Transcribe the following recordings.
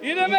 Идеме!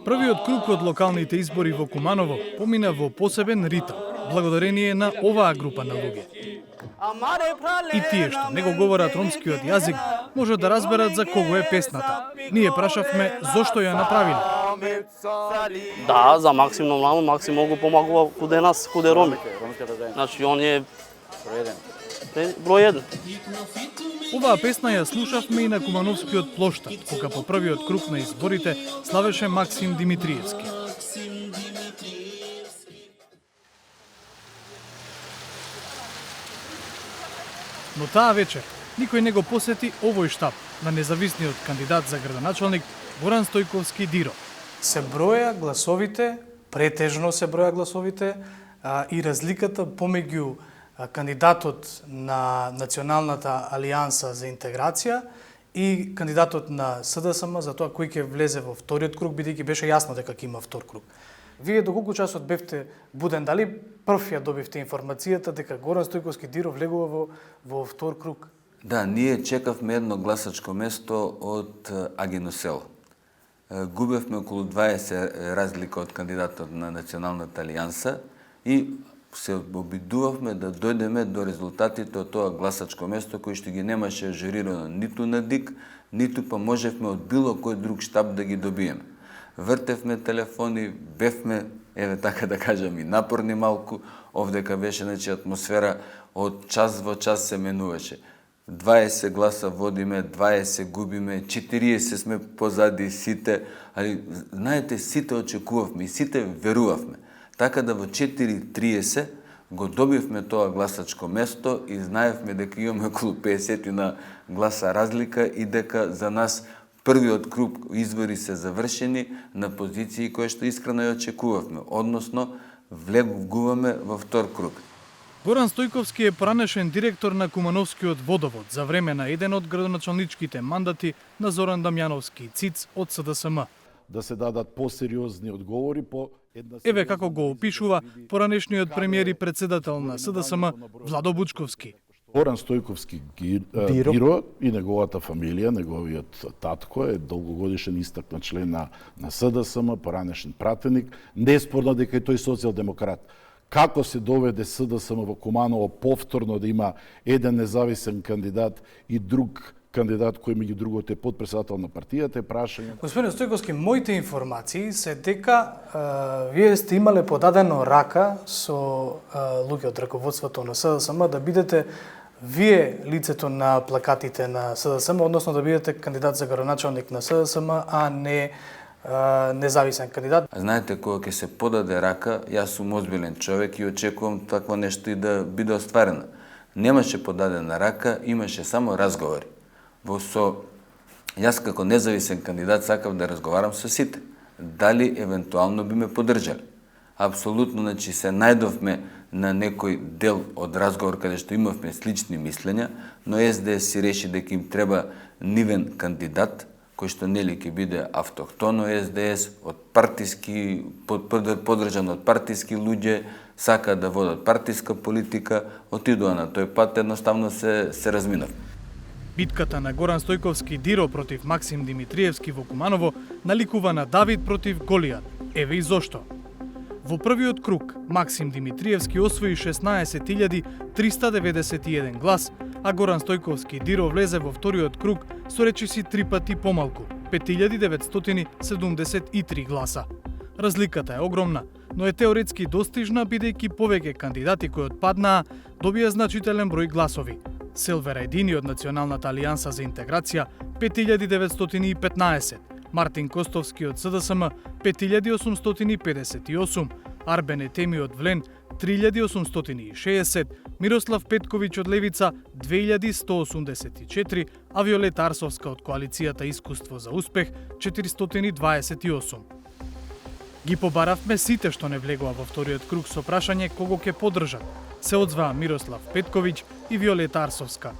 Првиот круг од локалните избори во Куманово помина во посебен ритм, благодарение на оваа група на луѓе. И тие што не го говорат ромскиот јазик, може да разберат за кого е песната. Ние прашавме зошто ја направиле. Да, за Максим нормално, Максим многу помагува куде нас, куде роми. Значи он е број еден. Оваа песна ја слушавме и на Кумановскиот плоштад, кога по првиот круг на изборите славеше Максим Димитриевски. Но таа вечер никој не го посети овој штаб на независниот кандидат за градоначалник Горан Стојковски Диро. Се броја гласовите, претежно се броја гласовите, и разликата помеѓу кандидатот на Националната алијанса за интеграција и кандидатот на СДСМ за тоа кој ќе влезе во вториот круг, бидејќи беше јасно дека ќе има втор круг. Вие до колку часот бевте буден? Дали прв ја добивте информацијата дека Горан Стојковски Диро влегува во втор круг? Да, ние чекавме едно гласачко место од Агиносел. Губевме околу 20 разлика од кандидатот на Националната алијанса и се обидувавме да дојдеме до резултатите од тоа гласачко место кој што ги немаше ажурирано ниту на ДИК, ниту па можевме од било кој друг штаб да ги добиеме. Вртевме телефони, бевме, еве така да кажам, и напорни малку, овдека беше атмосфера од час во час се менуваше. 20 гласа водиме, 20 губиме, 40 сме позади сите, али знаете, сите очекувавме и сите верувавме. Така да во 4:30 го добивме тоа гласачко место и знаевме дека имаме околу 50 на гласа разлика и дека за нас првиот круг избори се завршени на позиции кои што искрено ја очекувавме, односно влегуваме во втор круг. Горан Стојковски е поранешен директор на Кумановскиот водовод за време на еден од градоначалничките мандати на Зоран Дамјановски ЦИЦ од СДСМ. Да се дадат посериозни одговори по една... Еве како го опишува поранешниот премиер и председател на СДСМ Владо Бучковски. Горан Стојковски Диро и неговата фамилија, неговиот татко е долгогодишен истакнат член на СДСМ, поранешен пратеник, неспорно дека е тој социјалдемократ. Како се доведе СДСМ во Куманово повторно да има еден независен кандидат и друг кандидат кој меѓу другото е потпредседател на партијата, е прашање. Господин Стојковски, моите информации се дека вие сте имале подадено рака со луѓе од раководството на СДСМ да бидете вие лицето на плакатите на СДСМ, односно да бидете кандидат за градоначалник на СДСМ, а не независен кандидат. Знаете, кога ќе се подаде рака, јас сум озбилен човек и очекувам такво нешто и да биде остварено. Немаше подадена рака, имаше само разговори. Јас како независен кандидат сакав да разговарам со сите. Дали евентуално би ме поддржали. Апсолутно, значи се најдовме на некој дел од разговор каде што имавме слични мислења, но СДС си реши дека им треба нивен кандидат, кој што нели ќе биде автохтоно СДС, од партиски, поддржан од партиски луѓе, сака да водат партиска политика, отидува на тој пат, едноставно се разминав. Битката на Горан Стојковски Диро против Максим Димитриевски во Куманово наликува на Давид против Голијат. Еве и зошто. Во првиот круг Максим Димитриевски освои 16.391 глас, а Горан Стојковски Диро влезе во вториот круг со речиси 3 пати помалку, 5.973 гласа. Разликата е огромна, но е теоретски достижна бидејќи повеќе кандидати кои отпаднаа добија значителен број гласови. Селвер Едини од Националната алијанса за интеграција 5.915, Мартин Костовски од СДСМ 5.858, Арбен Етеми од Влен 3.860, Мирослав Петковиќ од Левица 2.184, а Виолета Арсовска од коалицијата Искуство за успех 428. Ги побаравме сите што не влегува во вториот круг со прашање кого ќе поддржат. Се одзваа Мирослав Петковиќ и Виолета Арсовска.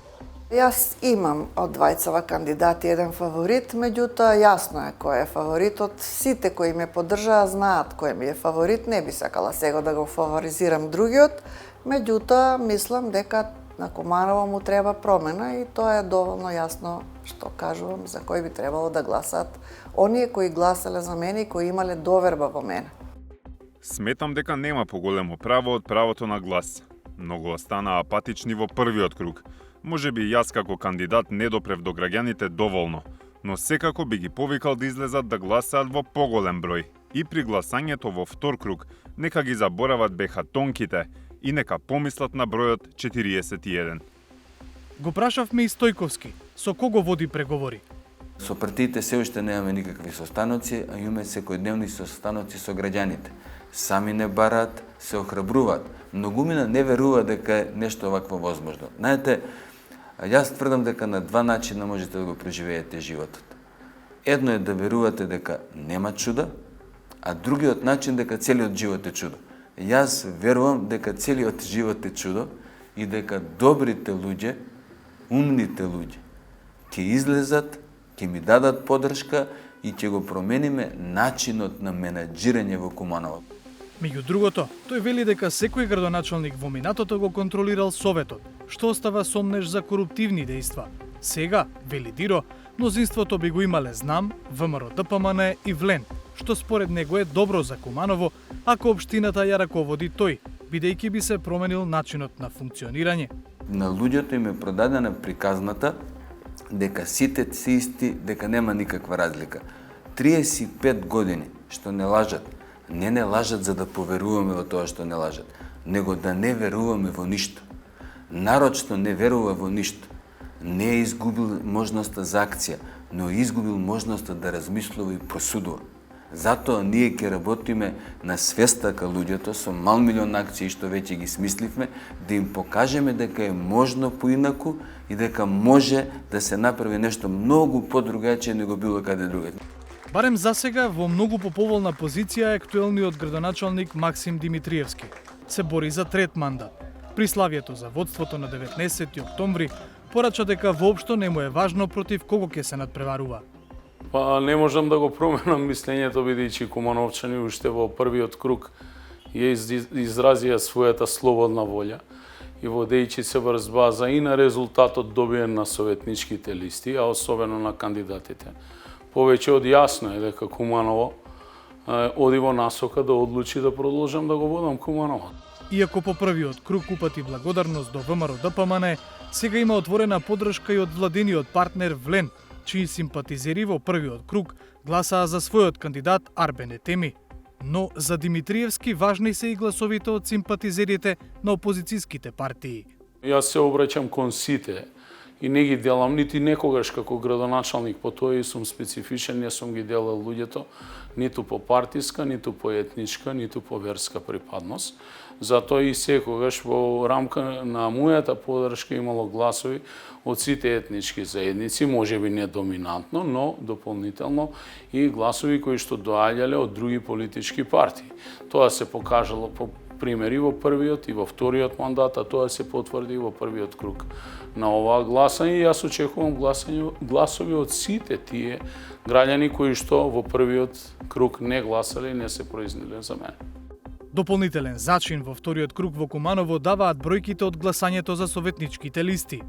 Јас имам од двајцава кандидати еден фаворит, меѓутоа јасно е кој е фаворитот. Сите кои ме поддржаа знаат кој ми е фаворит, не би сакала сега да го фаворизирам другиот, меѓутоа мислам дека на Куманово му треба промена и тоа е доволно јасно што кажувам за кој би требало да гласаат оние кои гласале за мене и кои имале доверба во мене. Сметам дека нема поголемо право од правото на глас. Многу останаа апатични во првиот круг. Можеби јас како кандидат не допрев до граѓаните доволно, но секако би ги повикал да излезат да гласаат во поголем број. И при гласањето во втор круг, нека ги заборават бехатонките и нека помислат на бројот 41. Го прашавме и Стојковски, со кого води преговори. Со партиите се уште немаме никакви состаноци, а имаме секојдневни состаноци со граѓаните. Сами не бараат, се охрабруваат. Многумина не верува дека е нешто овакво возможно. Знаете, јас тврдам дека на два начина можете да го преживеете животот. Едно е да верувате дека нема чуда, а другиот начин дека целиот живот е чудо. Јас верувам дека целиот живот е чудо и дека добрите луѓе, умните луѓе, ќе излезат, ќе ми дадат подршка и ќе го промениме начинот на менаџирање во Куманово. Меѓу другото, тој вели дека секој градоначалник во минатото го контролирал Советот, што остава сомнеш за коруптивни дејства. Сега, вели Диро, мнозинството би го имале ЗНАМ, ВМРО ДПМН и ВЛЕН, што според него е добро за Куманово, ако општината ја раководи тој, бидејќи би се променил начинот на функционирање. На луѓето им е продадена приказната дека сите се исти, дека нема никаква разлика. 35 години што не лажат, не лажат за да поверуваме во тоа што не лажат, него да не веруваме во ништо. Народ што не верува во ништо, не е изгубил можноста за акција, но е изгубил можноста да размислува и просудува. Затоа ние ќе работиме на свеста ка луѓето со мал милион акции што веќе ги смисливме, да им покажеме дека е можно поинаку и дека може да се направи нешто многу подругачие него било каде другаде. Барем засега во многу поповолна позиција е актуелниот градоначалник Максим Димитриевски. Се бори за трет мандат. При славието за водството на 19 октомври порача дека воопшто не му е важно против кого ќе се надпреварува. Па не можам да го променам мислењето, бидејќи кумановчани уште во првиот круг ја изразија својата слободна волја и водејќи се врз база и на резултатот добиен на советничките листи, а особено на кандидатите. Повеќе од јасно е дека Куманово оди во насока да одлучи да продолжам да го водам Куманово. Иако по првиот круг упати благодарност до ВМРО ДПМН, сега има отворена поддршка и од владиниот партнер ВЛЕН, чии симпатизери во првиот круг гласаа за својот кандидат Арбен Етеми. Но за Димитриевски важни се и гласовите од симпатизерите на опозицијските партии. Јас се обраќам кон сите и не ги делам нити некогаш како градоначалник, по тоа и сум специфичен, не сум ги делал луѓето ниту по партиска, ниту по етничка, ниту по верска припадност. Затоа и секогаш во рамка на мојата поддршка имало гласови од сите етнички заедници, можеби не доминантно, но дополнително и гласови кои што доаѓале од други политички партии. Тоа се покажало по примери во првиот и во вториот мандат, а тоа се потврди во првиот круг на оваа гласање. Јас очекувам гласови од сите тие граѓани кои што во првиот круг не гласале и не се произнеле за мене. Дополнителен зачин во вториот круг во Куманово даваат бројките од гласањето за советничките листи.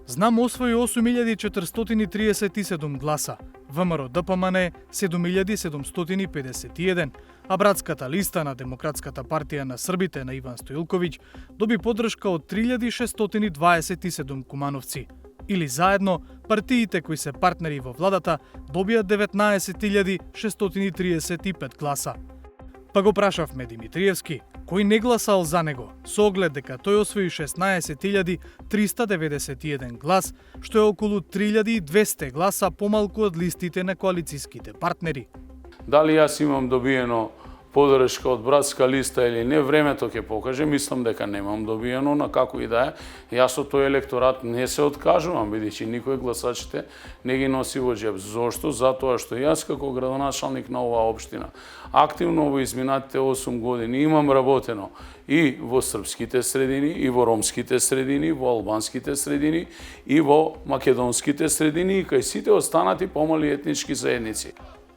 ЗНАМ освои 8437 гласа, ВМРО ДПМН 7751, а братската листа на Демократската партија на Србите на Иван Стоилковиќ доби поддршка од 3627 кумановци. Или заедно, партиите кои се партнери во владата добија 19635 гласа. Па го прашавме Димитриевски, кој не гласал за него, со оглед дека тој освои 16391 глас, што е околу 3200 гласа помалку од листите на коалицијските партнери. Дали јас имам добиено поддршка од братска листа или не, времето ќе покаже. Мислам дека немам добиено, на како и да е. Јас од тој електорат не се откажувам, бидејќи никој гласачите не ги носи во џеб. Зошто? Затоа што јас како градоначалник на оваа општина активно во изминатите 8 години имам работено и во српските средини, и во ромските средини, во албанските средини, и во македонските средини, и кај сите останати помали етнички заедници.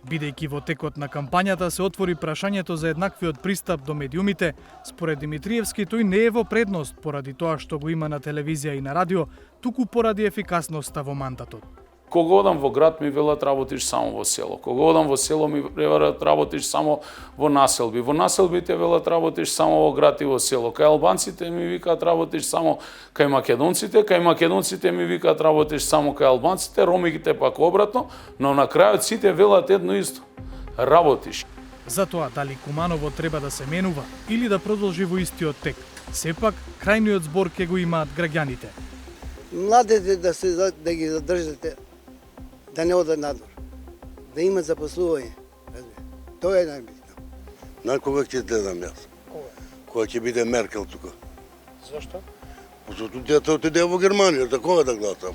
Бидејќи во текот на кампањата се отвори прашањето за еднаквиот пристап до медиумите, според Димитриевски тој не е во предност поради тоа што го има на телевизија и на радио, туку поради ефикасноста во мандатот. Кога одам во град ми велат работиш само во село. Кога одам во село ми велат работиш само во населби. Во населбите велат работиш само во град и во село. Кај албанците ми викаат работиш само кај македонците ми викаат работиш само кај албанците, ромите пак обратно, но на крајот сите велат едно исто. Работиш. Затоа дали Куманово треба да се менува или да продолжи во истиот тек, сепак крајниот збор ќе го имаат граѓаните. Младите да ги задржите, да не одат надвор, да имат запослување. Тоа е најбитно. На кога ќе гледам јас? Кога ќе биде Меркел тука? Зашто? Зато дете отиде во Германија, за кога да гласам?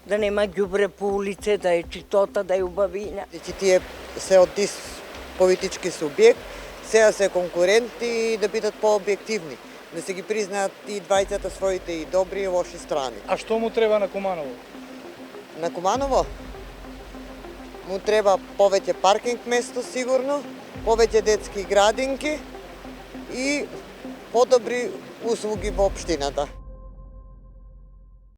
Да нема ѓубре по улице, да е чистота, да е убавина. Тие се од политички субјект, сега се конкуренти и да бидат пообјективни. Да се ги признаат и двајцата своите и добри и лоши страни. А што му треба на Куманово? На Куманово му треба повеќе паркинг место сигурно, повеќе детски градинки и подобри услуги во општината.